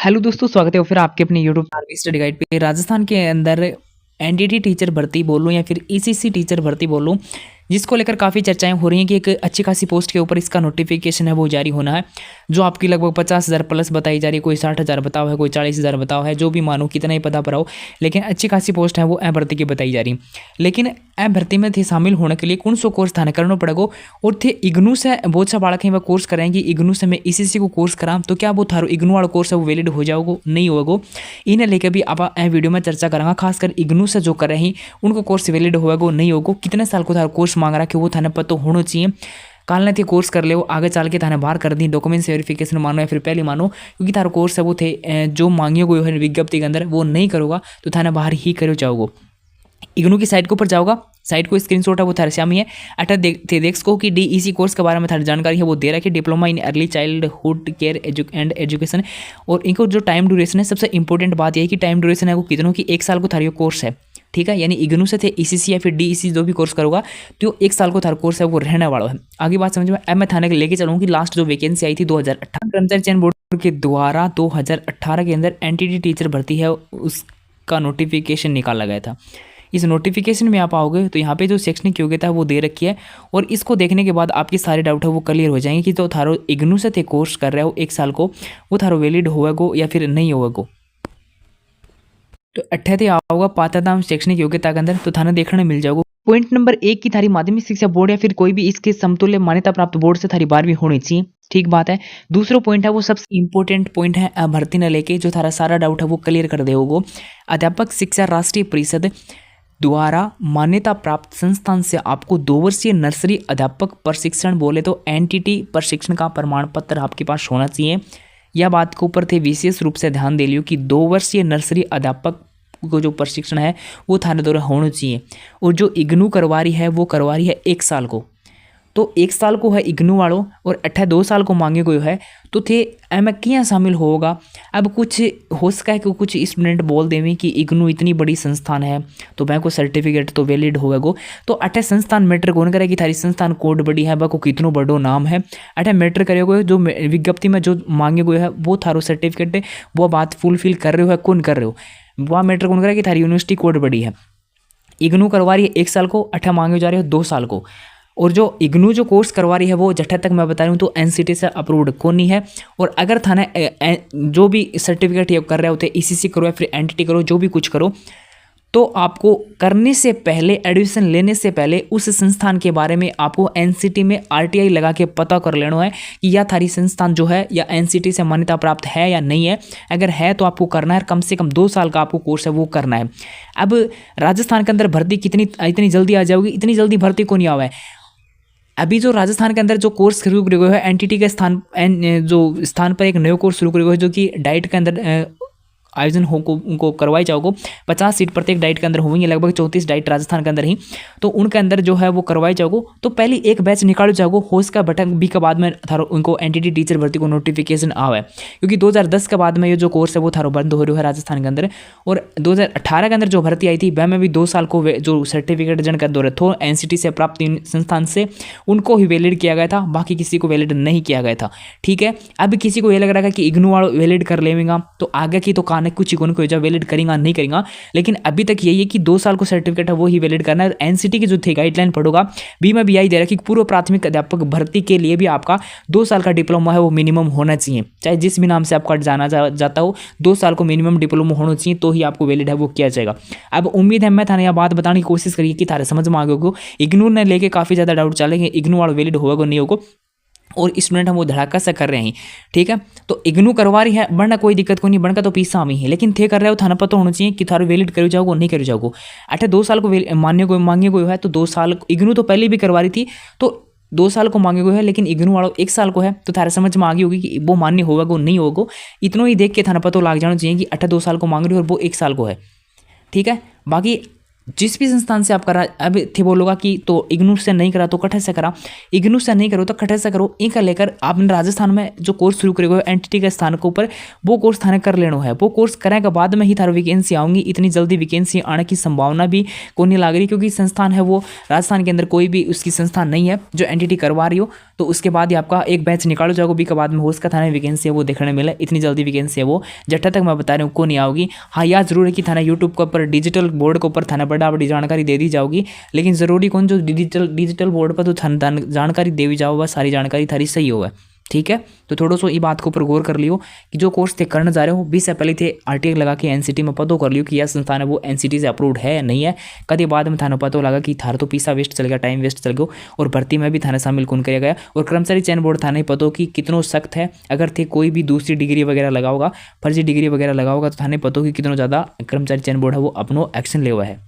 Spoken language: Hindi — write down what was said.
हेलो दोस्तों, स्वागत है फिर आपके अपने यूट्यूब आरबी स्टडी गाइड पे। राजस्थान के अंदर एनडीटी टीचर भर्ती बोल लूँ या फिर ईसीसी टीचर भर्ती बोल लूँ, जिसको लेकर काफ़ी चर्चाएं हो रही हैं कि एक अच्छी खासी पोस्ट के ऊपर इसका नोटिफिकेशन है वो जारी होना है, जो आपकी लगभग 50,000 प्लस बताई जा रही है। कोई 60,000 बताओ है, कोई 40,000 बताओ है, जो भी मानो कितना ही पता पर हो, लेकिन अच्छी खासी पोस्ट है वो ए भर्ती की बताई जा रही। लेकिन ए भर्ती में थे शामिल होने के लिए कौन सो कोर्स थाने करना पड़ेगा, और थे इग्नू से बहुत सा बालक हैं वह कोर्स कराएंगे। इग्नू से मैं ईसीसी को कोर्स कराम तो क्या वो थारो इग्नू वाला कोर्स है वो वैलिड हो जाओगे नहीं होगा, इन्हें लेकर भी आप वीडियो में चर्चा करेंगे। खासकर इग्नू से जो कर रहे हैं उनको कोर्स वैलिड होगा नहीं होगा, कितने साल को थारा कोर्स मांग रहा कि वो थाने पता होना चाहिए। काल ने थे कोर्स कर ले, आगे चल के थाने बाहर कर दी, डॉक्यूमेंट्स वेरिफिकेशन मानो या फिर पहले मानो, क्योंकि थारा कोर्स है वो थे जो मांगियो गए है विज्ञप्ति के अंदर वो नहीं करोगा तो थाने बाहर ही करो जाओगे। इग्नू की साइट के ऊपर जाओगा, साइट को स्क्रीनशॉट है वो थारे सामने है। अटा देख सको कि डीईसी कोर्स के बारे में थारी जानकारी है वो दे रखी है, diploma in early childhood care and education. और इनको जो टाइम ड्यूरेशन है, सबसे इंपॉर्टेंट बात यह है कि टाइम ड्यूरेशन है वो कितनों की 1 साल को थारी कोर्स है, ठीक है। यानी इग्नू से थे ईसीसी या फिर डीईसी जो भी कोर्स करोगा तो 1 साल को थारा कोर्स है वो रहने वाला है। आगे बात समझ में। अब मैं थाने लेके चलूँगी लास्ट जो वैकेंसी आई थी 2018 कर्मचारी चयन बोर्ड के द्वारा 2018 के अंदर एनटीटी टीचर भर्ती है उसका नोटिफिकेशन निकाला गया था। इस नोटिफिकेशन में आप आओगे तो यहाँ पे जो शैक्षणिक योग्यता है वो दे रखी है, और इसको देखने के बाद आपके सारे डाउट है वो क्लियर हो जाएंगे कि जो थारो इग्नू से थे कोर्स कर रहे हो 1 साल को वो थारो वैलिड होगा या फिर नहीं होगा। तो 88 आओगा पात्रता शैक्षणिक योग्यता के अंदर तो थाने देखने मिल जाओगे। पॉइंट नंबर 1 की थारी माध्यमिक शिक्षा बोर्ड या फिर कोई भी इसके समतुल्य मान्यता प्राप्त बोर्ड से थारी 12वीं होनी चाहिए, ठीक बात है। दूसरा पॉइंट है वो सबसे इंपॉर्टेंट पॉइंट है भर्ती न लेके जो थारा सारा डाउट है वो क्लियर कर देगा। अध्यापक शिक्षा राष्ट्रीय परिषद द्वारा मान्यता प्राप्त संस्थान से आपको 2 वर्षीय नर्सरी अध्यापक प्रशिक्षण बोले तो एनटीटी प्रशिक्षण का प्रमाण पत्र आपके पास होना चाहिए। यह बात के ऊपर थे विशेष रूप से ध्यान दे लियो कि 2 वर्षीय नर्सरी अध्यापक को जो प्रशिक्षण है वो थाने द्वारा होना चाहिए, और जो इग्नू करवा रही है वो करवा रही है 1 साल को, तो 1 साल को है इग्नू वालों और 2 साल को मांगे गए है तो थे एम क्या शामिल होगा। अब कुछ हो सका है कि कुछ स्टूडेंट बोल देवें कि इग्नू इतनी बड़ी संस्थान है तो बैंक को सर्टिफिकेट तो वैलिड होगा, तो 8 संस्थान मैटर कौन करे कि थारी संस्थान कोड बड़ी है को कितनो बड़ो नाम है 8 मैटर करेगा। जो विज्ञप्ति में जो मांगे गए है वो थारो सर्टिफिकेट है वो बात फुलफिल कर रहे हो है कौन कर रहे हो, वह मैटर कौन करे कि थारी यूनिवर्सिटी कोड बड़ी है। इग्नू करवा रही है 1 साल को, 8 मांगे जा रहे हो 2 साल को, और जो इग्नू जो कोर्स करवा रही है वो जठे तक मैं बता रही हूँ तो एनसीटी से अप्रूव्ड कौन नहीं है। और अगर थाने जो भी सर्टिफिकेट ये कर रहे होते ईसीसी करो या फिर एनटीटी करो जो भी कुछ करो, तो आपको करने से पहले एडमिशन लेने से पहले उस संस्थान के बारे में आपको एनसीटी में आरटीआई लगा के पता कर लेना है कि यह थारी संस्थान जो है या एनसीटी से मान्यता प्राप्त है या नहीं है। अगर है तो आपको करना है, कम से कम 2 साल का आपको कोर्स है वो करना है। अब राजस्थान के अंदर भर्ती इतनी जल्दी आ जाओगी, इतनी जल्दी भर्ती को नहीं आवा है। अभी जो राजस्थान के अंदर जो कोर्स शुरू करे हुए है एनटीटी के जो स्थान पर एक नया कोर्स शुरू करे हुए है जो कि डाइट के अंदर आयोजन हो को उनको करवाई जाओगे। 50 सीट प्रत्येक डाइट के अंदर होंगी, लगभग 34 डाइट राजस्थान के अंदर ही, तो उनके अंदर जो है वो करवाई जाओगे। तो पहले एक बैच निकालो जाओगे, हो इसका बटन बी के बाद में थारो उनको एनटीटी टीचर भर्ती को नोटिफिकेशन आवा है, क्योंकि 2010 के बाद में ये जो कोर्स है वो थारो बंद हो रहा है राजस्थान के अंदर। और 2018 के अंदर जो भर्ती आई थी वह में भी 2 साल को जो सर्टिफिकेट जन कर दो थो एनसीटी से प्राप्त संस्थान से उनको ही वैलिड किया गया था, बाकी किसी को वैलिड नहीं किया गया था, ठीक है। अब किसी को ये लग रहा है कि इग्नू वालों वैलिड कर लेगा तो आगे की तो कुछ कौन को वैलिड करेगा नहीं करेगा, लेकिन अभी तक यही है कि 2 साल को सर्टिफिकेट है वो ही वैलिड करना है। एनसीटी की जो थे गाइडलाइन पढ़ोगा बी में भी यही दे रहा है कि पूर्व प्राथमिक अध्यापक भर्ती के लिए भी आपका 2 साल का डिप्लोमा है वो मिनिमम होना चाहिए, चाहे जिस भी नाम से आपका जाना जाता हो 2 साल को मिनिमम डिप्लोमा होना चाहिए तो ही आपको वैलिड है वो किया जाएगा। अब उम्मीद है मैं थाने यह बात बताने की कोशिश करिए कि थारे समझ में आ गए। इग्नू ने लेके काफ़ी ज़्यादा डाउट चलेंगे इग्नू वाला वैलिड होगा नहीं होगा, और स्टूडेंट हम वो धड़ाका से कर रहे हैं, ठीक है। तो इग्नू करवा रही है बढ़ना कोई दिक्कत को नहीं, बढ़ का तो पीसा हम ही है, लेकिन थे कर रहे हो थाना पता होना चाहिए कि थारो वैलिड करो जाओगे नहीं करो जाओगे। 2 साल को मांगे गए है तो 2 साल इग्नू तो पहले भी करवा रही थी तो 2 साल को मांगे गए है, लेकिन इग्नू वालों 1 साल को है तो थारे समझ में आ गई होगी कि वो मान्य होगा वो नहीं होगा। इतना ही देख के थाना पता लग जाना चाहिए कि 2 साल को मांग रही है और वो 1 साल को है, ठीक है। बाकी जिस भी संस्थान से आप करा, अब थे बोलोगा कि तो इग्नू से नहीं करा तो कठे से करा, इग्नू से नहीं करो तो कठे से करो। एक लेकर आपने राजस्थान में जो कोर्स शुरू करेगा एनटीटी के स्थान के ऊपर वो कोर्स थाने कर लेना है, वो कोर्स करने के बाद में ही थारो वैकेंसी आऊँगी। इतनी जल्दी वैकेंसी आने की संभावना भी को नहीं लग रही, क्योंकि संस्थान है वो राजस्थान के अंदर कोई भी उसकी संस्थान नहीं है जो एनटीटी करवा रही हो। तो उसके बाद ही आपका एक बैच निकालो जाओगे भी के बाद में हो उसका थाना वैकेंसी है वो देखने मिले, इतनी जल्दी वैकेंसी है वो जट्टा तक मैं बता रहा हूँ को नहीं आओगी। हाँ यार जरूर है कि थाना यूट्यूब के ऊपर डिजिटल बोर्ड के ऊपर थाना बड़ा बड़ी जानकारी दे दी जाओगी, लेकिन ज़रूरी कौन जो डिजिटल बोर्ड पर तो थाना जानकारी दे भी जाओ, बस सारी जानकारी थारी सही होगा। ठीक है, तो थोड़ा सा ये बात के ऊपर गौर कर लियो कि जो कोर्स थे करने जा रहे हो 20 से पहले थे आरटीआई लगा के एनसीटी में पता कर लियो कि यह संस्थान है वो एनसीटी से अप्रूव्ड है नहीं है। कभी बाद में थाना पता लगा कि थारा तो पैसा वेस्ट चल गया, टाइम वेस्ट चल गया और भर्ती में भी थाना शामिल कौन किया गया। और कर्मचारी चयन बोर्ड थाने पता कि कितनों सख्त है, अगर थे कोई भी दूसरी डिग्री वगैरह लगाओगा, फर्जी डिग्री वगैरह लगाओगा तो थाने पता कि कितना ज़्यादा कर्मचारी चयन बोर्ड है वो अपनो एक्शन ले हुआ है।